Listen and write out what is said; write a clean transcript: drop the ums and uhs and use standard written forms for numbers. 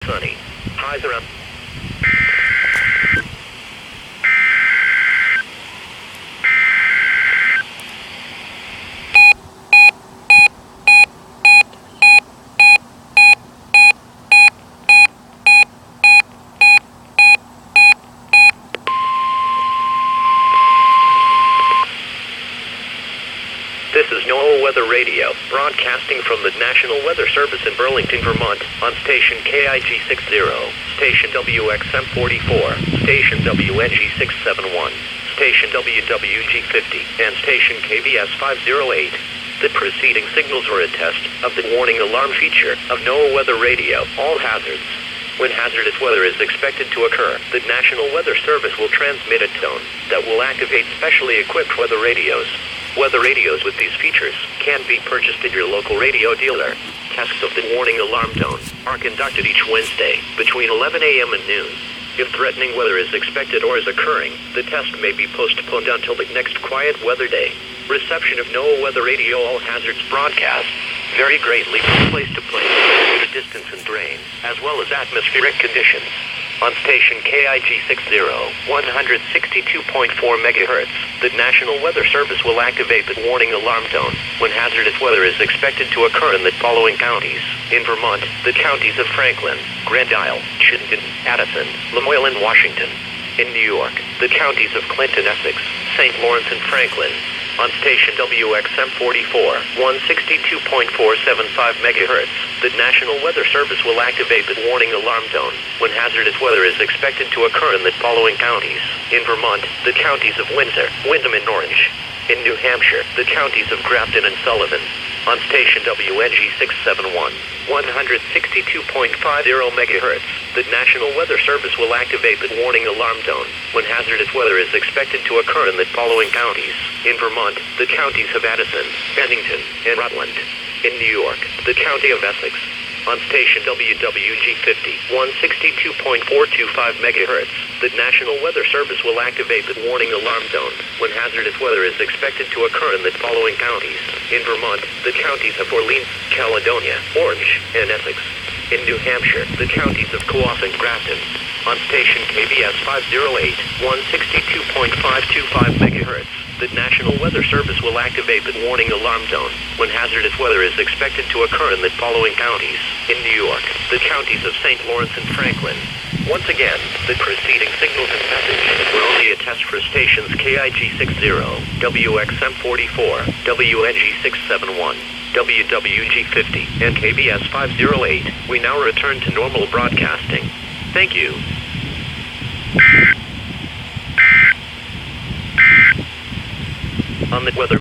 sunny. Highs around. This is NOAA Weather Radio, broadcasting from the National Weather Service in Burlington, Vermont, on station KIG 60, station WXM44, station WNG 671, station WWG 50, and station KVS 508. The preceding signals are a test of the warning alarm feature of NOAA Weather Radio, all hazards. When hazardous weather is expected to occur, the National Weather Service will transmit a tone that will activate specially equipped weather radios. Weather radios with these features can be purchased at your local radio dealer. Tests of the warning alarm tone are conducted each Wednesday between 11 a.m. and noon. If threatening weather is expected or is occurring, the test may be postponed until the next quiet weather day. Reception of NOAA Weather Radio all hazards broadcasts vary greatly from place to place due to distance and terrain, as well as atmospheric conditions. On station KIG 60, 162.4 MHz, the National Weather Service will activate the warning alarm tone when hazardous weather is expected to occur in the following counties. In Vermont, the counties of Franklin, Grand Isle, Chittenden, Addison, Lamoille, and Washington. In New York, the counties of Clinton, Essex, St. Lawrence, and Franklin. On station WXM44, 162.475 MHz, the National Weather Service will activate the warning alarm tone when hazardous weather is expected to occur in the following counties. In Vermont, the counties of Windsor, Windham, and Orange. In New Hampshire, the counties of Grafton and Sullivan. On station WNG 671, 162.50 MHz, the National Weather Service will activate the warning alarm tone when hazardous weather is expected to occur in the following counties. In Vermont, the counties of Addison, Bennington, and Rutland. In New York, the county of Essex. On station WWG 50, 162.425 MHz, the National Weather Service will activate the warning alarm tone when hazardous weather is expected to occur in the following counties. In Vermont, the counties of Orleans, Caledonia, Orange, and Essex. In New Hampshire, the counties of Coos and Grafton. On station KVS 508, 162.525 MHz, the National Weather Service will activate the warning alarm tone when hazardous weather is expected to occur in the following counties. In New York, the counties of St. Lawrence and Franklin. Once again, the preceding signals and message were only a test for stations KIG 60, WXM44, WNG 671, WWG 50, and KVS 508. We now return to normal broadcasting. Thank you. On the weather